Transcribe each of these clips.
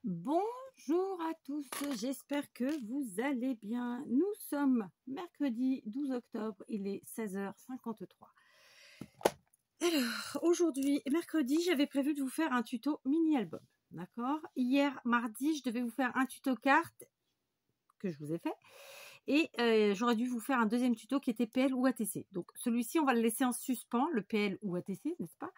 Bonjour à tous, j'espère que vous allez bien. Nous sommes mercredi 12 octobre, il est 16h53. Alors, aujourd'hui, mercredi, j'avais prévu de vous faire un tuto mini-album, d'accord? Hier, mardi, je devais vous faire un tuto carte que je vous ai fait. Et j'aurais dû vous faire un deuxième tuto qui était PL ou ATC. Donc, celui-ci, on va le laisser en suspens, le PL ou ATC, n'est-ce pas?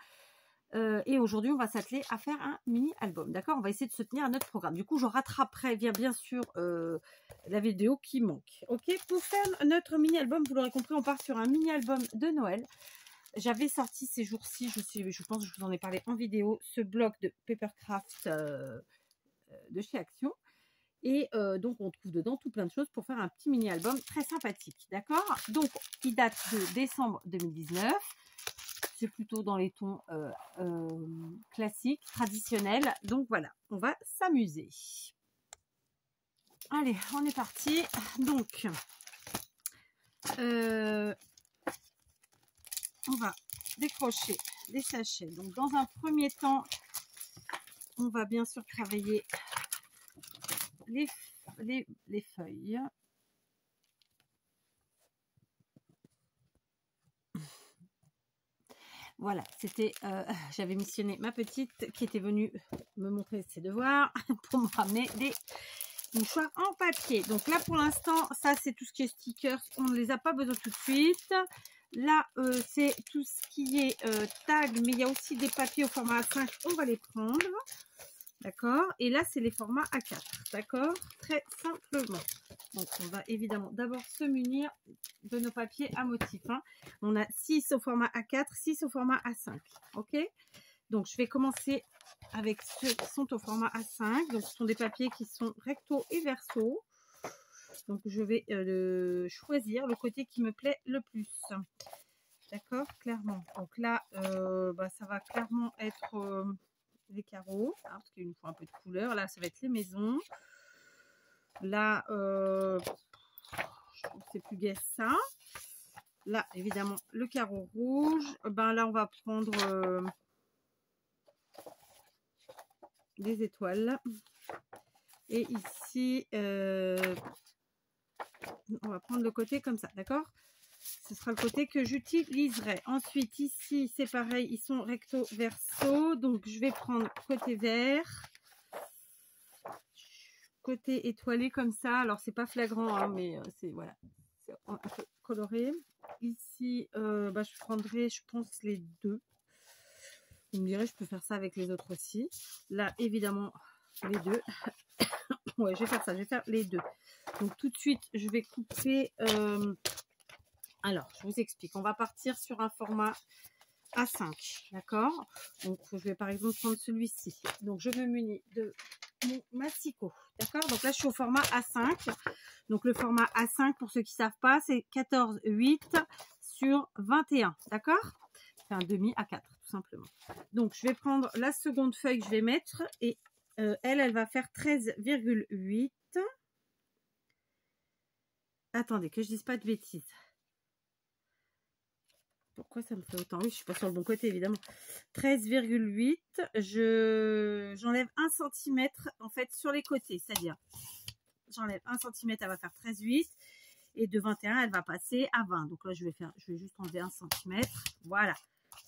Et aujourd'hui, on va s'atteler à faire un mini-album, d'accord? On va essayer de se tenir à notre programme. Du coup, je rattraperai bien sûr la vidéo qui manque, ok? Pour faire notre mini-album, vous l'aurez compris, on part sur un mini-album de Noël. J'avais sorti ces jours-ci, je pense que je vous en ai parlé en vidéo, ce bloc de Papercraft de chez Action. Et donc, on trouve dedans tout plein de choses pour faire un petit mini-album très sympathique, d'accord? Donc, il date de décembre 2019. C'est plutôt dans les tons classiques, traditionnels. Donc voilà, on va s'amuser. Allez, on est parti. Donc, on va décrocher les sachets. Donc, dans un premier temps, on va bien sûr travailler les feuilles. Voilà, c'était, j'avais missionné ma petite qui était venue me montrer ses devoirs pour me ramener des mouchoirs en papier. Donc là, pour l'instant, ça, c'est tout ce qui est stickers. On ne les a pas besoin tout de suite. Là, c'est tout ce qui est tag, mais il y a aussi des papiers au format A5. On va les prendre. D'accord? Et là, c'est les formats A4. D'accord? Très simplement. Donc, on va évidemment d'abord se munir de nos papiers à motifs. Hein. On a 6 au format A4, 6 au format A5. OK? Donc, je vais commencer avec ceux qui sont au format A5. Donc, ce sont des papiers qui sont recto et verso. Donc, je vais choisir le côté qui me plaît le plus. D'accord? Clairement. Donc là, ça va clairement être les carreaux. Hein, parce qu'il nous faut un peu de couleur. Là, ça va être les maisons. Là, je trouve que c'est plus gai ça. Là, évidemment, le carreau rouge. Ben là, on va prendre des étoiles. Et ici, on va prendre le côté comme ça, d'accord? Ce sera le côté que j'utiliserai. Ensuite, ici, c'est pareil, ils sont recto verso. Donc, je vais prendre côté vert. Côté étoilé comme ça. Alors, c'est pas flagrant, hein, mais c'est voilà, c'est un peu coloré. Ici, je prendrai, je pense, les deux. Vous me direz, je peux faire ça avec les autres aussi. Là, évidemment, les deux. Ouais, je vais faire ça, je vais faire les deux. Donc, tout de suite, je vais couper... Alors, je vous explique. On va partir sur un format A5, d'accord? Donc, je vais par exemple prendre celui-ci. Donc, je me munis de mon massicot, d'accord? Donc là, je suis au format A5. Donc, le format A5, pour ceux qui ne savent pas, c'est 14,8 sur 21, d'accord? C'est un demi A4, tout simplement. Donc, je vais prendre la seconde feuille que je vais mettre et elle va faire 13,8. Attendez, que je ne dise pas de bêtises. Pourquoi ça me fait autant? Oui, je ne suis pas sur le bon côté, évidemment. 13,8. J'enlève 1 cm, en fait, sur les côtés. C'est-à-dire, j'enlève 1 cm, elle va faire 13,8. Et de 21, elle va passer à 20. Donc là, je vais juste enlever 1 cm. Voilà.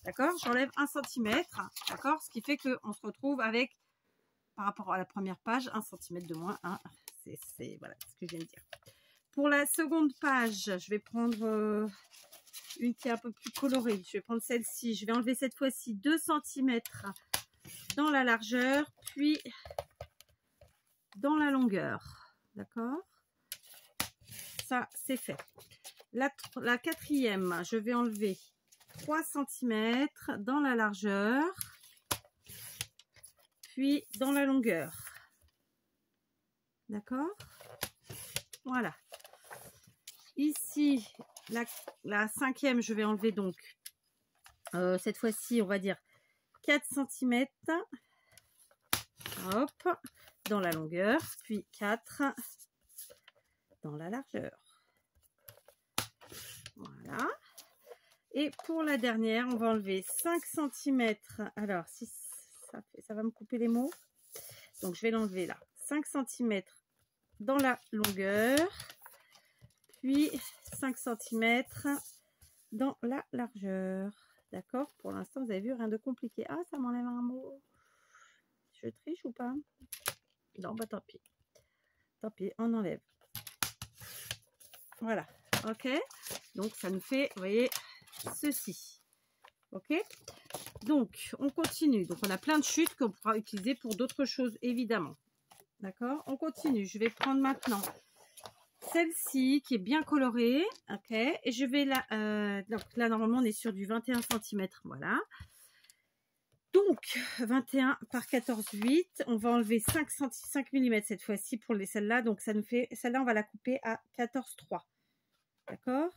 D'accord? J'enlève 1 cm. D'accord? Ce qui fait qu'on se retrouve avec, par rapport à la première page, 1 cm de moins. Hein. C'est voilà ce que je viens de dire. Pour la seconde page, je vais prendre... une qui est un peu plus colorée. Je vais prendre celle-ci. Je vais enlever cette fois-ci 2 cm dans la largeur, puis dans la longueur. D'accord? Ça, c'est fait. La quatrième, je vais enlever 3 cm dans la largeur, puis dans la longueur. D'accord? Voilà. Ici, la cinquième, je vais enlever donc, cette fois-ci, on va dire 4 cm. Hop, dans la longueur, puis 4 dans la largeur. Voilà. Et pour la dernière, on va enlever 5 cm. Alors, si ça va me couper les mots. Donc, je vais l'enlever là. 5 cm dans la longueur. Puis, 5 cm dans la largeur. D'accord? Pour l'instant, vous avez vu, rien de compliqué. Ah, ça m'enlève un mot. Je triche ou pas? Non, bah tant pis. Tant pis, on enlève. Voilà. Ok? Donc, ça nous fait, vous voyez, ceci. Ok? Donc, on continue. Donc, on a plein de chutes qu'on pourra utiliser pour d'autres choses, évidemment. D'accord? On continue. Je vais prendre maintenant celle-ci qui est bien colorée. Ok? Et je vais là, donc là, normalement, on est sur du 21 cm. Voilà. Donc, 21 par 14,8. On va enlever 5 mm cette fois-ci pour celle-là. Donc, ça nous fait, celle-là, on va la couper à 14,3. D'accord?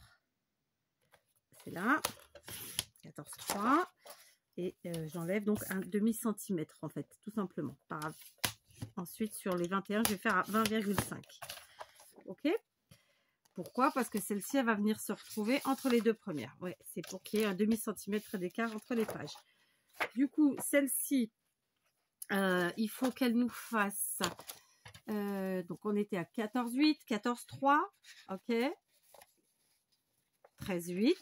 C'est là. 14,3. Et j'enlève donc un demi-centimètre, en fait, tout simplement. Ensuite, sur les 21, je vais faire à 20,5. Ok? Pourquoi? Parce que celle-ci, elle va venir se retrouver entre les deux premières. Ouais, c'est pour qu'il y ait un demi-centimètre d'écart entre les pages. Du coup, celle-ci, il faut qu'elle nous fasse... donc, on était à 14,8, 14,3. Ok? 13,8.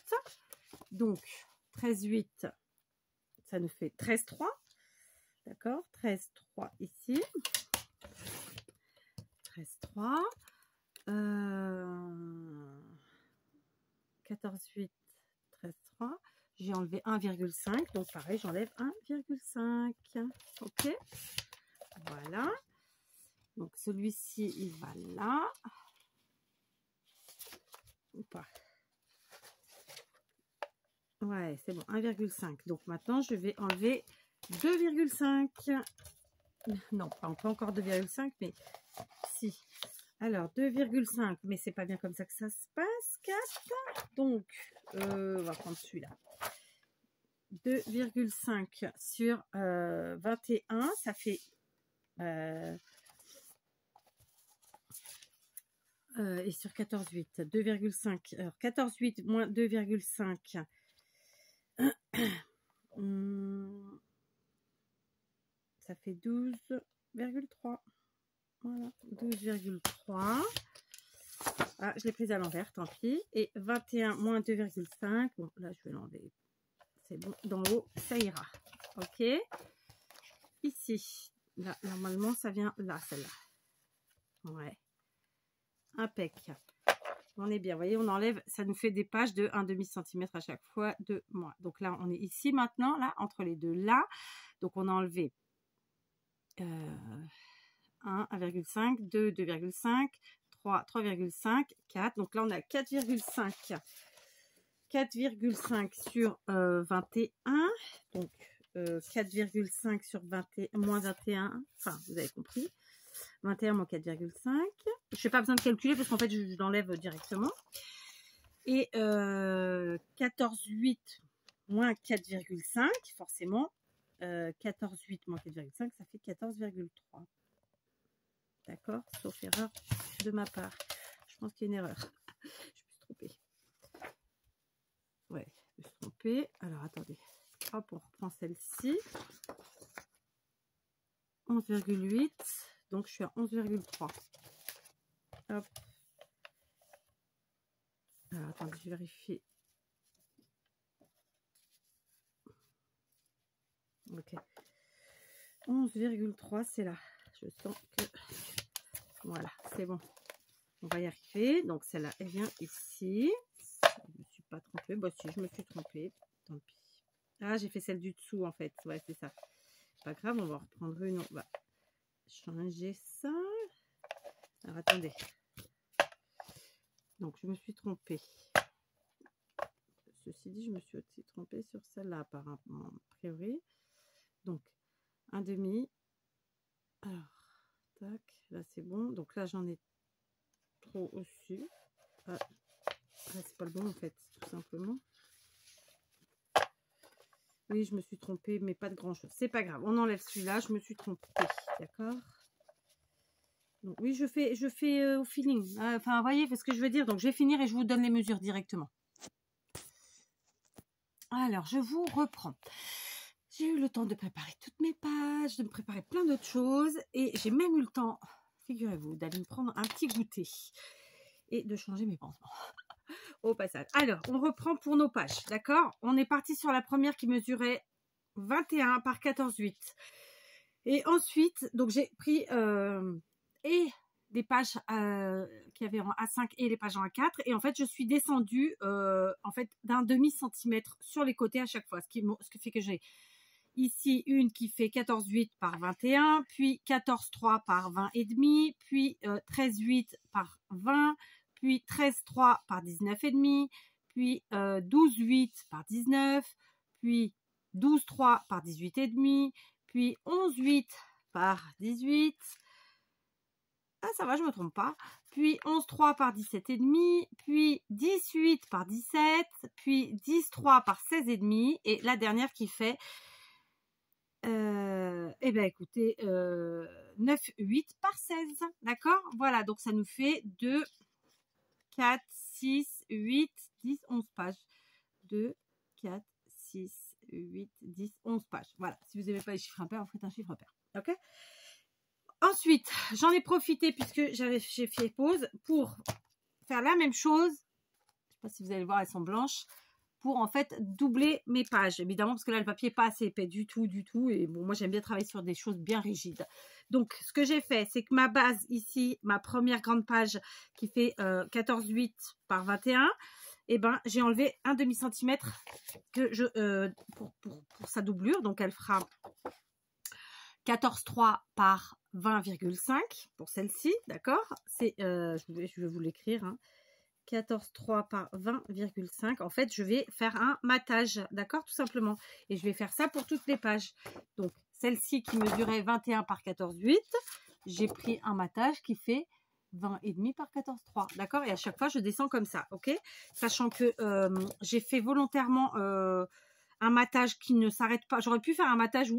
Donc, 13,8, ça nous fait 13,3. D'accord? 13,3 ici. 13,3. 14,8, 13,3. J'ai enlevé 1,5. Donc, pareil, j'enlève 1,5. Ok? Voilà. Donc, celui-ci, il va là. Ou pas? Ouais, c'est bon. 1,5. Donc, maintenant, je vais enlever 2,5. Non, pas encore 2,5, mais si. Alors, 2,5, mais c'est pas bien comme ça que ça se passe. 4. Donc, on va prendre celui-là. 2,5 sur 21, ça fait... et sur 14,8, 2,5. Alors, 14,8 moins 2,5. Ça fait 12,3. Voilà, 12,3. Ah, je l'ai prise à l'envers, tant pis. Et 21 moins 2,5. Bon, là, je vais l'enlever. C'est bon, d'en haut, ça ira. Ok. Ici, là, normalement, ça vient là, celle-là. Ouais. Impec. On est bien. Vous voyez, on enlève, ça nous fait des pages de 1,5 cm à chaque fois de moins. Donc là, on est ici maintenant, là, entre les deux là. Donc, on a enlevé 1,5, 2, 2,5, 3, 3,5, 4. Donc là, on a 4,5. 4,5 sur 21. Donc, 4,5 sur 21, moins 21. Enfin, vous avez compris. 21 moins 4,5. Je n'ai pas besoin de calculer parce qu'en fait, je l'enlève directement. Et 14,8 moins 4,5, forcément. 14,8 moins 4,5, ça fait 14,3. D'accord? Sauf erreur de ma part. Je pense qu'il y a une erreur. Je me suis trompée. Ouais, je me suis trompée. Alors, attendez. Hop, on reprend celle-ci. 11,8. Donc, je suis à 11,3. Hop. Alors, attendez, je vérifie. Ok. 11,3, c'est là. Je sens que... Voilà, c'est bon. On va y arriver. Donc, celle-là, elle vient ici. Je ne me suis pas trompée. Bah, si, je me suis trompée. Tant pis. Ah, j'ai fait celle du dessous, en fait. Ouais, c'est ça. Pas grave, on va reprendre une. On va changer ça. Alors, attendez. Donc, je me suis trompée. Ceci dit, je me suis aussi trompée sur celle-là, apparemment, a priori. Donc, un demi. Alors, tac. Là, c'est bon. Donc, là, j'en ai trop au-dessus. Ah, c'est pas le bon, en fait, tout simplement. Oui, je me suis trompée, mais pas de grand-chose. C'est pas grave. On enlève celui-là. Je me suis trompée. D'accord? Donc, oui, je fais au feeling. Enfin, vous voyez ce que je veux dire. Donc, je vais finir et je vous donne les mesures directement. Alors, je vous reprends. J'ai eu le temps de préparer toutes mes pages, de me préparer plein d'autres choses. Et j'ai même eu le temps, figurez-vous, d'aller me prendre un petit goûter. Et de changer mes pansements au passage. Alors, on reprend pour nos pages, d'accord? On est parti sur la première qui mesurait 21 par 14,8. Et ensuite, donc j'ai pris et des pages qui avaient en A5 et les pages en A4. Et en fait, je suis descendue en fait d'un demi-centimètre sur les côtés à chaque fois. Ce qui fait que j'ai ici une qui fait 14,8 par 21, puis 14,3 par 20,5, puis 13,8 par 20, puis 13,3 par 19,5, puis 12,8 par 19, puis 12,3 par 18,5, puis 11,8 par 18. Ah, ça va, je me trompe pas. Puis 11,3 par 17,5, puis 18 par 17, puis 10,3 par 16,5, et la dernière qui fait eh bien écoutez 9,8 par 16, d'accord? Voilà, donc ça nous fait 2, 4, 6, 8, 10, 11 pages. 2, 4, 6, 8, 10, 11 pages. Voilà, si vous n'aimez pas les chiffres impairs, vous faites un chiffre impair, ok? Ensuite, j'en ai profité puisque j'ai fait pause pour faire la même chose. Je ne sais pas si vous allez voir, elles sont blanches. Pour en fait doubler mes pages, évidemment, parce que là le papier n'est pas assez épais du tout, et bon, moi j'aime bien travailler sur des choses bien rigides. Donc ce que j'ai fait, c'est que ma base ici, ma première grande page qui fait 14,8 par 21, et ben j'ai enlevé un demi-centimètre que pour sa doublure, donc elle fera 14,3 par 20,5 pour celle-ci, d'accord? C'est je vais vous l'écrire, hein. 14,3 par 20,5. En fait, je vais faire un matage, d'accord, tout simplement. Et je vais faire ça pour toutes les pages. Donc, celle-ci qui mesurait 21 par 14,8, j'ai pris un matage qui fait 20,5 par 14,3, d'accord? Et à chaque fois, je descends comme ça, ok? Sachant que j'ai fait volontairement un matage qui ne s'arrête pas. J'aurais pu faire un matage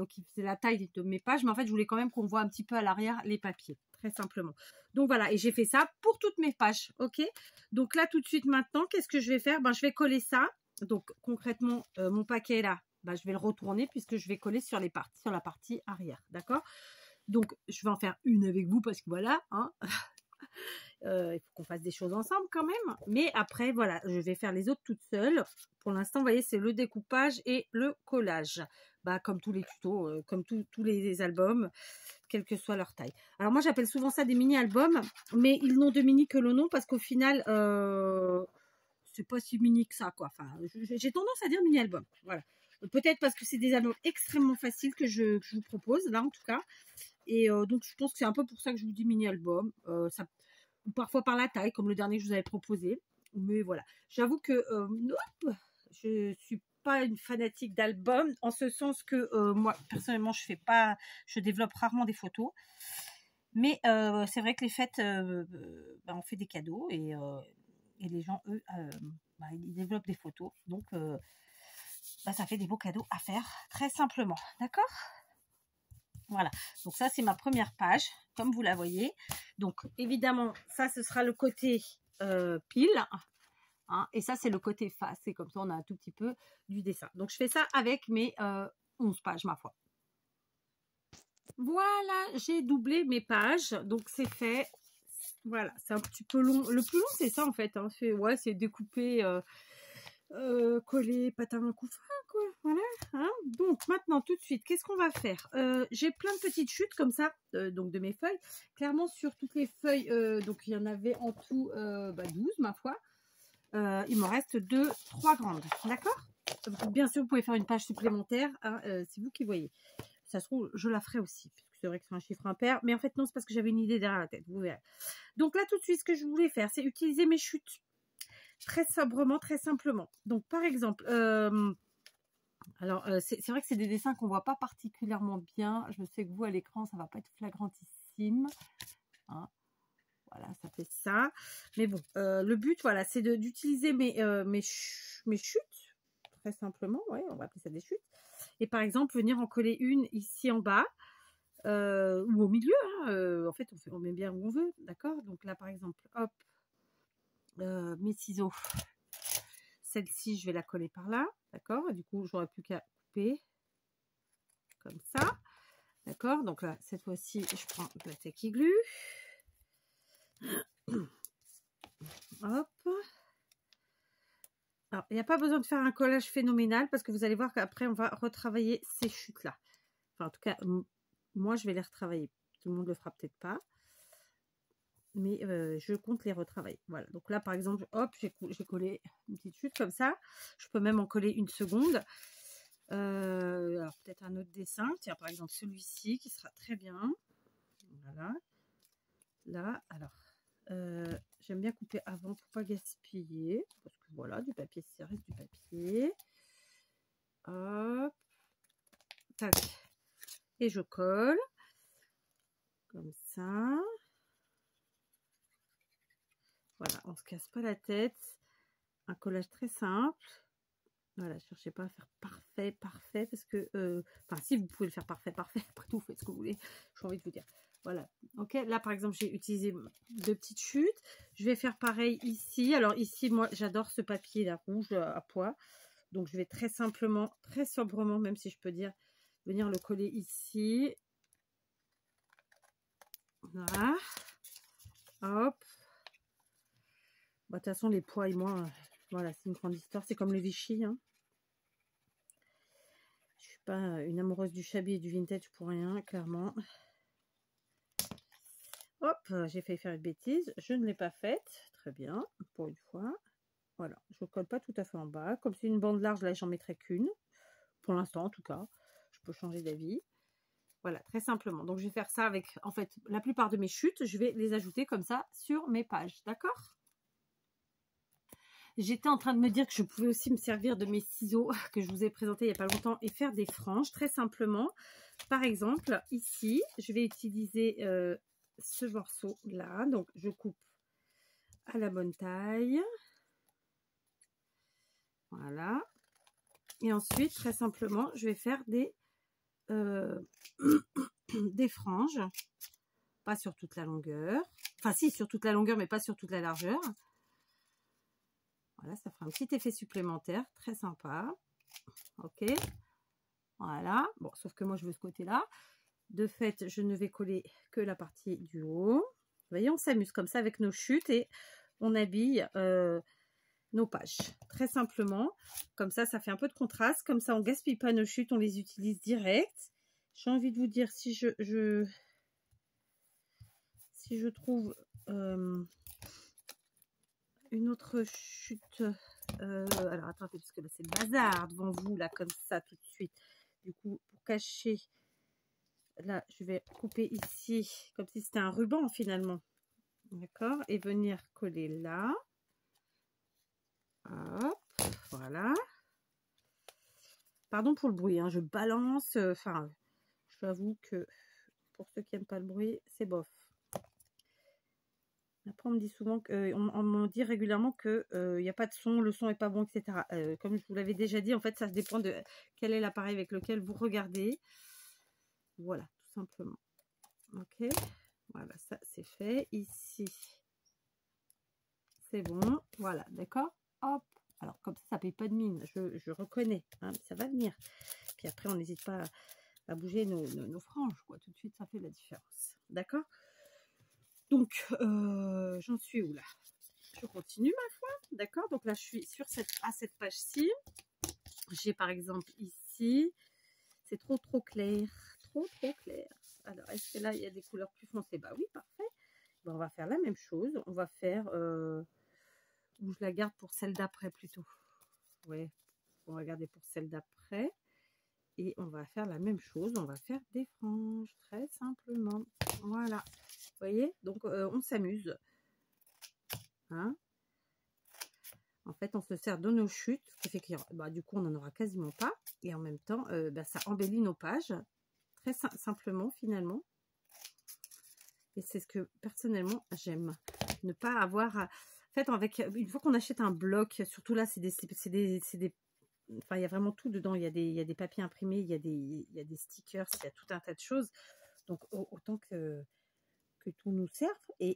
qui faisait la taille de mes pages, mais en fait, je voulais quand même qu'on voit un petit peu à l'arrière les papiers, très simplement. Donc voilà, et j'ai fait ça pour toutes mes pages, ok? Donc là, tout de suite maintenant, qu'est-ce que je vais faire? Ben, je vais coller ça. Donc concrètement, mon paquet là, ben, je vais le retourner puisque je vais coller sur la partie arrière, d'accord? Donc je vais en faire une avec vous parce que voilà, hein. Il faut qu'on fasse des choses ensemble quand même. Mais après, voilà, je vais faire les autres toutes seules. Pour l'instant, vous voyez, c'est le découpage et le collage. Bah, comme tous les tutos, comme tous les albums, quelle que soit leur taille. Alors moi, j'appelle souvent ça des mini-albums, mais ils n'ont de mini que le nom parce qu'au final, c'est pas si mini que ça, quoi. Enfin, j'ai tendance à dire mini-album. Voilà. Peut-être parce que c'est des albums extrêmement faciles que je vous propose, là, en tout cas. Et donc, je pense que c'est un peu pour ça que je vous dis mini-album. Ça ou parfois par la taille, comme le dernier que je vous avais proposé. Mais voilà, j'avoue que je suis pas une fanatique d'albums, en ce sens que moi, personnellement, je développe rarement des photos. Mais c'est vrai que les fêtes, on fait des cadeaux et les gens, eux, ils développent des photos. Donc, ça fait des beaux cadeaux à faire, très simplement. D'accord ? Voilà, donc ça c'est ma première page, comme vous la voyez. Donc évidemment, ça ce sera le côté pile, hein, et ça c'est le côté face. Et comme ça on a un tout petit peu du dessin. Donc je fais ça avec mes 11 pages, ma foi. Voilà, j'ai doublé mes pages, donc c'est fait. Voilà, c'est un petit peu long. Le plus long c'est ça en fait, hein. C'est découpé, coller, patin à coup fin, quoi. Voilà, hein. Donc maintenant tout de suite, qu'est-ce qu'on va faire? J'ai plein de petites chutes comme ça, donc de mes feuilles. Clairement sur toutes les feuilles, donc il y en avait en tout 12 ma foi. Il m'en reste 3 grandes, d'accord? Bien sûr, vous pouvez faire une page supplémentaire, hein, c'est vous qui voyez. Ça se trouve, je la ferai aussi, puisque c'est vrai que c'est un chiffre impair, mais en fait non, c'est parce que j'avais une idée derrière la tête, vous verrez. Donc là tout de suite, ce que je voulais faire, c'est utiliser mes chutes très sobrement, très simplement. Donc par exemple, alors c'est vrai que c'est des dessins qu'on voit pas particulièrement bien. Je sais que vous à l'écran ça va pas être flagrantissime, hein. Voilà, ça fait ça. Mais bon, le but, voilà, c'est d'utiliser mes chutes, très simplement. Ouais, on va appeler ça des chutes. Et par exemple, venir en coller une ici en bas, ou au milieu, hein, en fait, on met bien où on veut, d'accord? Donc là, par exemple, hop, mes ciseaux. Celle-ci, je vais la coller par là, d'accord? Du coup, j'aurais plus qu'à couper. comme ça. D'accord? Donc là, cette fois-ci, je prends de la Tacky Glue. Hop. Alors, il n'y a pas besoin de faire un collage phénoménal parce que vous allez voir qu'après, on va retravailler ces chutes-là. Enfin, en tout cas, moi, je vais les retravailler. Tout le monde ne le fera peut-être pas. Mais je compte les retravailler. Voilà. Donc là, par exemple, hop, j'ai collé une petite chute comme ça. Je peux même en coller une seconde. Alors, peut-être un autre dessin. Tiens, par exemple, celui-ci qui sera très bien. Voilà. Là, alors, j'aime bien couper avant pour pas gaspiller. Parce que voilà, du papier, ça reste du papier. Hop. Tac. Et je colle. Comme ça. Voilà, on se casse pas la tête. Un collage très simple. Voilà, cherchez pas à faire parfait, parce que, enfin, si vous pouvez le faire parfait, après tout, vous faites ce que vous voulez, j'ai envie de vous dire. Voilà, ok, là, par exemple, j'ai utilisé 2 petites chutes. Je vais faire pareil ici. Alors, ici, moi, j'adore ce papier, là, rouge à pois. Donc, je vais très simplement, très sobrement, même si je peux dire, venir le coller ici. Voilà. Hop. Bah, de toute façon, les pois et moi, voilà, c'est une grande histoire. C'est comme le Vichy, hein. Je suis pas une amoureuse du shabby et du vintage pour rien, clairement. Hop, j'ai failli faire une bêtise. Je ne l'ai pas faite. Très bien, pour une fois. Voilà, je ne colle pas tout à fait en bas. Comme c'est une bande large, là, j'en mettrai qu'une. Pour l'instant, en tout cas. Je peux changer d'avis. Voilà, très simplement. Donc, je vais faire ça avec, en fait, la plupart de mes chutes. Je vais les ajouter comme ça sur mes pages. D'accord ? J'étais en train de me dire que je pouvais aussi me servir de mes ciseaux que je vous ai présentés il n'y a pas longtemps et faire des franges, très simplement. Par exemple, ici, je vais utiliser ce morceau-là. Donc, je coupe à la bonne taille. Voilà. Et ensuite, très simplement, je vais faire des, des franges. Pas sur toute la longueur. Enfin, si, sur toute la longueur, mais pas sur toute la largeur. Voilà, ça fera un petit effet supplémentaire. Très sympa. Ok. Voilà. Bon, sauf que moi, je veux ce côté-là. De fait, je ne vais coller que la partie du haut. Vous voyez, on s'amuse comme ça avec nos chutes et on habille nos pages. Très simplement. Comme ça, ça fait un peu de contraste. Comme ça, on ne gaspille pas nos chutes, on les utilise direct. J'ai envie de vous dire, si je trouve une autre chute... alors, attendez, parce que là, c'est le bazar devant vous, là, comme ça, tout de suite. Du coup, pour cacher... Là, je vais couper ici, comme si c'était un ruban, finalement. D'accord? Et venir coller là. Hop, voilà. Pardon pour le bruit, hein, je balance. Enfin, j'avoue que pour ceux qui n'aiment pas le bruit, c'est bof. Après, on me dit souvent on me dit régulièrement que il n'y a pas de son, le son n'est pas bon, etc. Comme je vous l'avais déjà dit, en fait, ça dépend de quel est l'appareil avec lequel vous regardez. Voilà, tout simplement. Ok, voilà, ça c'est fait. Ici, c'est bon. Voilà, d'accord. Hop. Alors, comme ça ne paye pas de mine. Je reconnais. Hein, ça va venir. Puis après, on n'hésite pas à bouger nos franges, quoi. Tout de suite, ça fait la différence. D'accord? Donc, j'en suis où là? Je continue ma foi. D'accord? Donc là, je suis sur cette page-ci. J'ai par exemple ici. C'est trop clair. Trop clair. Alors, est-ce que là, il y a des couleurs plus foncées? Bah oui, parfait. Ben, on va faire la même chose. On va faire... ou je la garde pour celle d'après plutôt. Ouais, on va regarder pour celle d'après. Et on va faire la même chose. On va faire des franges, très simplement. Voilà. Vous voyez? Donc, on s'amuse. Hein? En fait, on se sert de nos chutes. Ce qui fait que, bah, du coup, on n'en aura quasiment pas. Et en même temps, bah, ça embellit nos pages. Très simplement, finalement. Et c'est ce que, personnellement, j'aime. Ne pas avoir... En fait, une fois qu'on achète un bloc, surtout là, c'est des enfin, il y a vraiment tout dedans. Il y a des papiers imprimés, il y a des stickers, il y a tout un tas de choses. Donc, autant que tout nous serve. Et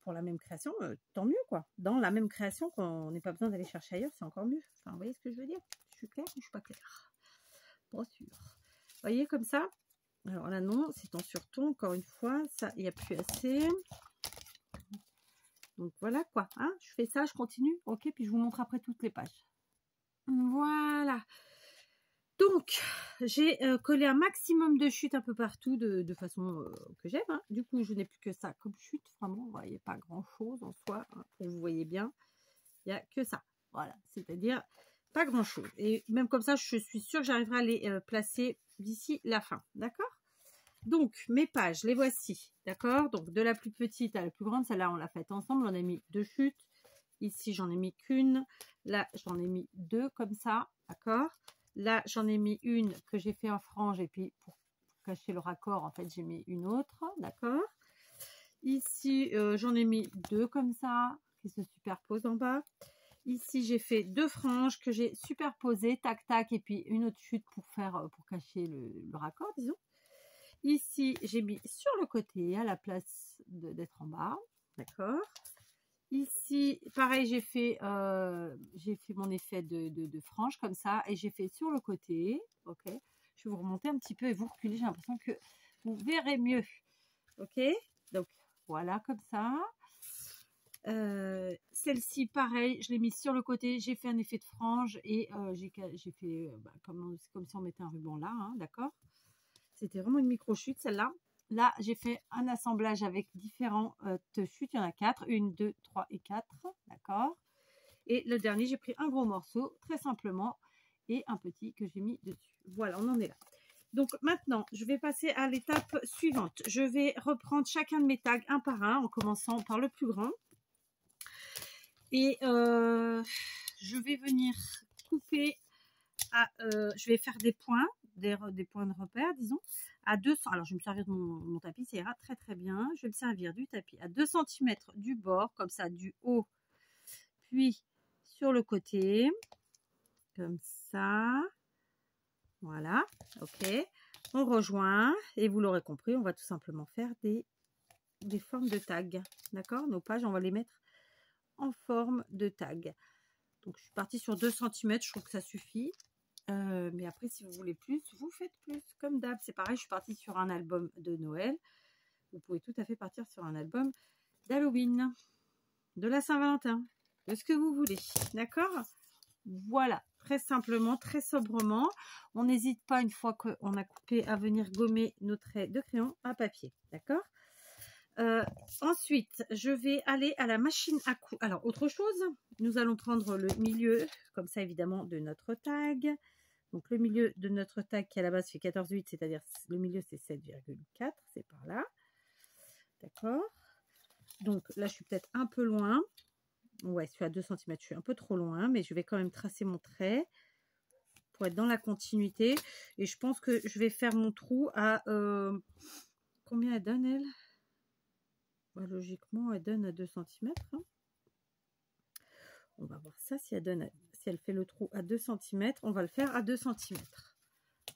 pour la même création, tant mieux, quoi. Dans la même création, qu'on n'ait pas besoin d'aller chercher ailleurs, c'est encore mieux. Enfin, vous voyez ce que je veux dire? Je suis claire ou je suis pas claire? pas sûre. Vous voyez comme ça? Alors là non, c'est en surton, encore une fois, ça, il n'y a plus assez. Donc voilà quoi, hein, je fais ça, je continue, ok, puis je vous montre après toutes les pages. Voilà. Donc, j'ai collé un maximum de chutes un peu partout de façon que j'aime. Hein. Du coup, je n'ai plus que ça comme chute. Vraiment, vous voyez pas grand-chose en soi. Hein, pour vous voyez bien, il n'y a que ça. Voilà, c'est-à-dire pas grand-chose. Et même comme ça, je suis sûre que j'arriverai à les placer d'ici la fin. D'accord? Donc, mes pages, les voici. D'accord? Donc, de la plus petite à la plus grande, celle-là, on l'a faite ensemble. On a mis 2 chutes. Ici, j'en ai mis qu'une. Là, j'en ai mis 2 comme ça. D'accord? Là, j'en ai mis une que j'ai fait en frange. Et puis, pour cacher le raccord, en fait, j'ai mis une autre. D'accord? Ici, j'en ai mis 2 comme ça, qui se superposent en bas. Ici, j'ai fait 2 franges que j'ai superposées, tac, tac. Et puis, une autre chute pour cacher le raccord, disons. Ici, j'ai mis sur le côté à la place d'être en bas. D'accord. Ici, pareil, j'ai fait mon effet de frange comme ça. Et j'ai fait sur le côté. Ok. Je vais vous remonter un petit peu et vous reculer. J'ai l'impression que vous verrez mieux. Ok. Donc, voilà, comme ça. Celle-ci, pareil, je l'ai mise sur le côté. J'ai fait un effet de frange et j'ai fait comme si on mettait un ruban là. Hein, d'accord. C'était vraiment une micro-chute, celle-là. Là, j'ai fait un assemblage avec différentes chutes. Il y en a 4. 1, 2, 3 et 4. D'accord. Et le dernier, j'ai pris un gros morceau, très simplement, et un petit que j'ai mis dessus. Voilà, on en est là. Donc, maintenant, je vais passer à l'étape suivante. Je vais reprendre chacun de mes tags un par un, en commençant par le plus grand. Et je vais venir couper je vais faire des points. Des points de repère, disons, à 200. Alors, je vais me servir de mon tapis, ça ira très très bien. Je vais me servir du tapis à 2 cm du bord, comme ça, du haut, puis sur le côté, comme ça. Voilà, ok. On rejoint, et vous l'aurez compris, on va tout simplement faire des formes de tag. D'accord? Nos pages, on va les mettre en forme de tag. Donc, je suis partie sur 2 cm, je trouve que ça suffit. Mais après, si vous voulez plus, vous faites plus. Comme d'hab, c'est pareil, je suis partie sur un album de Noël. Vous pouvez tout à fait partir sur un album d'Halloween, de la Saint-Valentin, de ce que vous voulez. D'accord? Voilà, très simplement, très sobrement. On n'hésite pas, une fois qu'on a coupé, à venir gommer nos traits de crayon à papier. D'accord? Ensuite, je vais aller à la machine à coudre. Alors, autre chose, nous allons prendre le milieu, comme ça évidemment, de notre tag. Donc, le milieu de notre tag qui à la base fait 14,8, c'est-à-dire le milieu c'est 7,4, c'est par là. D'accord. Donc, là, je suis peut-être un peu loin. Ouais, je suis à 2 cm, je suis un peu trop loin, mais je vais quand même tracer mon trait pour être dans la continuité. Et je pense que je vais faire mon trou à... combien elle donne, elle? Bah, logiquement, elle donne à 2 cm. Hein. On va voir ça, si elle fait le trou à 2 cm. On va le faire à 2 cm.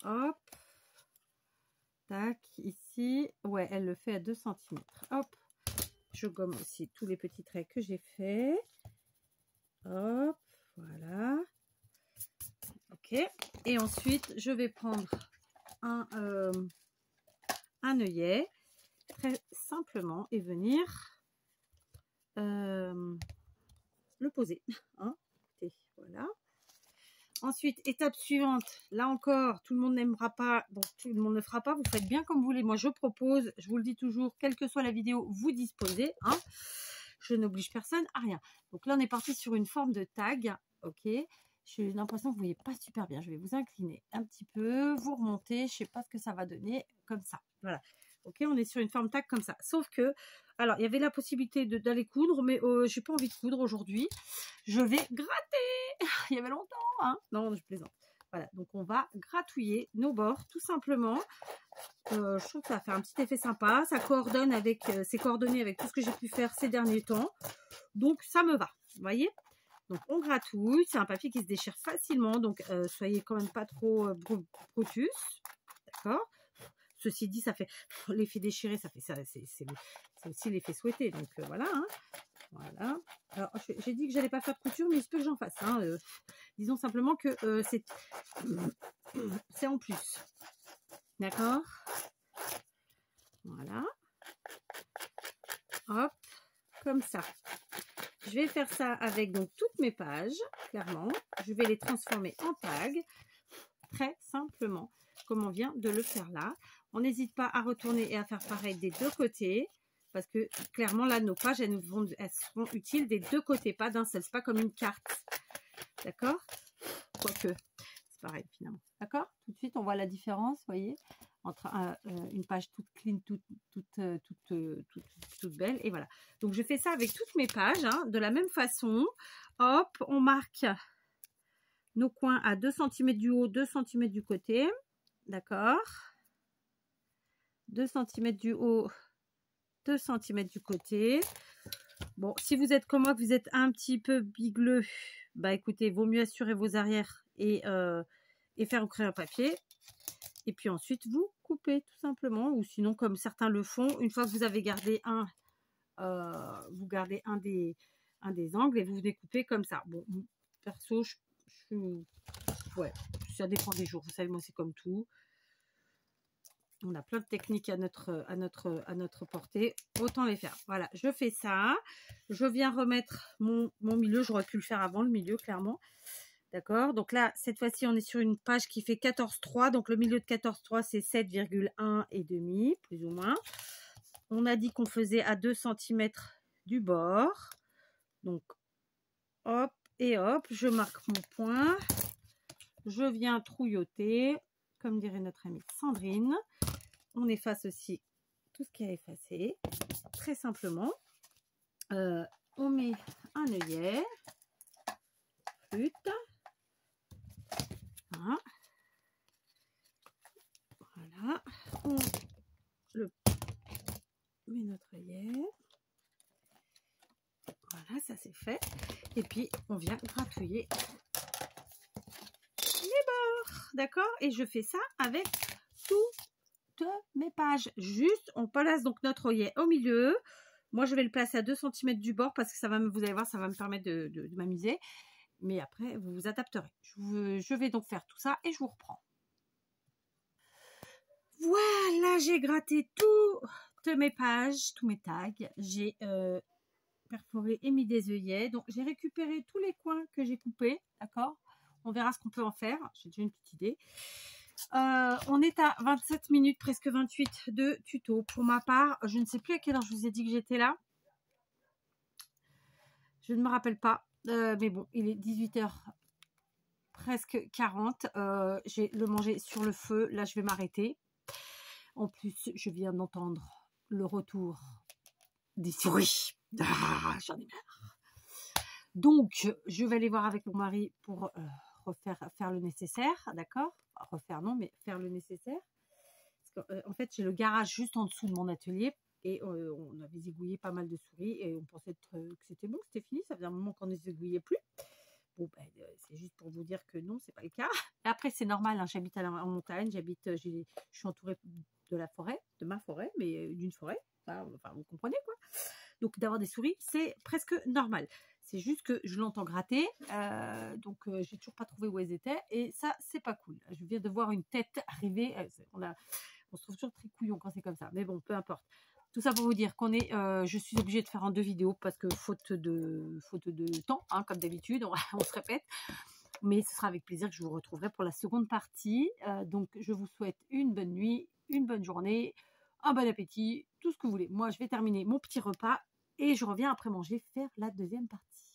Hop. Tac, ici. Ouais, elle le fait à 2 cm. Hop. Je gomme aussi tous les petits traits que j'ai faits. Hop. Voilà. Ok. Et ensuite, je vais prendre un œillet. Très simplement. Et venir... le poser. Hein, voilà. Ensuite, étape suivante. Là encore, tout le monde n'aimera pas. Bon, tout le monde ne fera pas. Vous faites bien comme vous voulez. Moi, je propose. Je vous le dis toujours, quelle que soit la vidéo, vous disposez. Hein. Je n'oblige personne à rien. Donc là, on est parti sur une forme de tag. Ok. J'ai l'impression que vous ne voyez pas super bien. Je vais vous incliner un petit peu. Vous remontez. Je ne sais pas ce que ça va donner. Comme ça. Voilà. Ok, on est sur une forme tag comme ça. Sauf que, alors, il y avait la possibilité d'aller coudre, mais j'ai pas envie de coudre aujourd'hui. Je vais gratter. Il y avait longtemps, hein. Non, je plaisante. Voilà, donc on va gratouiller nos bords, tout simplement. Je trouve que ça va faire un petit effet sympa. Ça coordonne avec, c'est coordonné avec tout ce que j'ai pu faire ces derniers temps. Donc, ça me va, vous voyez. Donc, on gratouille. C'est un papier qui se déchire facilement, donc soyez quand même pas trop brutus. D'accord. Ceci dit, ça fait l'effet déchiré, ça fait ça, c'est aussi l'effet souhaité. Donc voilà, hein. Voilà. Alors, j'ai dit que j'allais pas faire de couture, mais il se peut que j'en fasse. Hein. Disons simplement que c'est en plus. D'accord? Voilà. Hop, comme ça. Je vais faire ça avec donc toutes mes pages, clairement. Je vais les transformer en tags, très simplement, comme on vient de le faire là. On n'hésite pas à retourner et à faire pareil des deux côtés. Parce que clairement, là, nos pages, elles seront utiles des deux côtés, pas d'un seul. C'est pas comme une carte. D'accord? Quoique, c'est pareil finalement. D'accord? Tout de suite, on voit la différence, vous voyez, entre une page toute clean, toute belle. Et voilà. Donc, je fais ça avec toutes mes pages, hein, de la même façon. Hop, on marque nos coins à 2 cm du haut, 2 cm du côté. D'accord? 2 cm du haut, 2 cm du côté. Bon, si vous êtes comme moi, que vous êtes un petit peu bigleux, bah écoutez, vaut mieux assurer vos arrières et faire ouvrir un papier. Et puis ensuite, vous coupez tout simplement. Ou sinon, comme certains le font, une fois que vous avez gardé vous gardez un des angles et vous découpez comme ça. Bon, perso, ouais, ça dépend des jours. Vous savez, moi, c'est comme tout. On a plein de techniques à notre portée. Autant les faire. Voilà, je fais ça. Je viens remettre mon milieu. J'aurais pu le faire avant, le milieu, clairement. D'accord? Donc là, cette fois-ci, on est sur une page qui fait 14,3. Donc le milieu de 14,3, c'est 7,1 et demi, plus ou moins. On a dit qu'on faisait à 2 cm du bord. Donc, hop et hop, je marque mon point. Je viens trouilloter, comme dirait notre amie Sandrine. On efface aussi tout ce qui a effacé, très simplement. On met un œillet, flûte. Voilà. Voilà. On met notre œillet. Voilà, ça c'est fait. Et puis, on vient gratouiller les bords. D'accord? Et je fais ça avec toutes mes pages. Juste, on place donc notre œillet au milieu. Moi, je vais le placer à 2 cm du bord parce que ça va vous allez voir, ça va me permettre de m'amuser. Mais après, vous vous adapterez. Je vais donc faire tout ça et je vous reprends. Voilà, j'ai gratté toutes mes pages, tous mes tags. J'ai perforé et mis des œillets. Donc, j'ai récupéré tous les coins que j'ai coupés. D'accord? On verra ce qu'on peut en faire. J'ai déjà une petite idée. On est à 27 minutes, presque 28 de tuto. Pour ma part, je ne sais plus à quelle heure je vous ai dit que j'étais là. Je ne me rappelle pas. Mais bon, il est 18h presque 40. J'ai le mangé sur le feu. Là, je vais m'arrêter. En plus, je viens d'entendre le retour des souris. Ah, j'en ai marre. Donc, je vais aller voir avec mon mari pour faire le nécessaire. D'accord? Refaire non, mais faire le nécessaire. Parce que, en fait, j'ai le garage juste en dessous de mon atelier. Et on avait zigouillé pas mal de souris. Et on pensait que c'était bon, que c'était fini. Ça faisait un moment qu'on ne zigouillait plus. Bon, ben, c'est juste pour vous dire que non, c'est pas le cas. Et après, c'est normal, hein, j'habite en montagne, je suis entourée de la forêt, de ma forêt, mais d'une forêt. Enfin, vous comprenez quoi. Donc, d'avoir des souris, c'est presque normal. C'est juste que je l'entends gratter. Donc, j'ai toujours pas trouvé où elles étaient. Et ça, c'est pas cool. Je viens de voir une tête arriver. On se trouve toujours très couillon quand c'est comme ça. Mais bon, peu importe. Tout ça pour vous dire qu'on je suis obligée de faire en 2 vidéos parce que faute de temps, hein, comme d'habitude, on se répète. Mais ce sera avec plaisir que je vous retrouverai pour la seconde partie. Donc, je vous souhaite une bonne nuit, une bonne journée, un bon appétit, tout ce que vous voulez. Moi, je vais terminer mon petit repas et je reviens après manger faire la deuxième partie.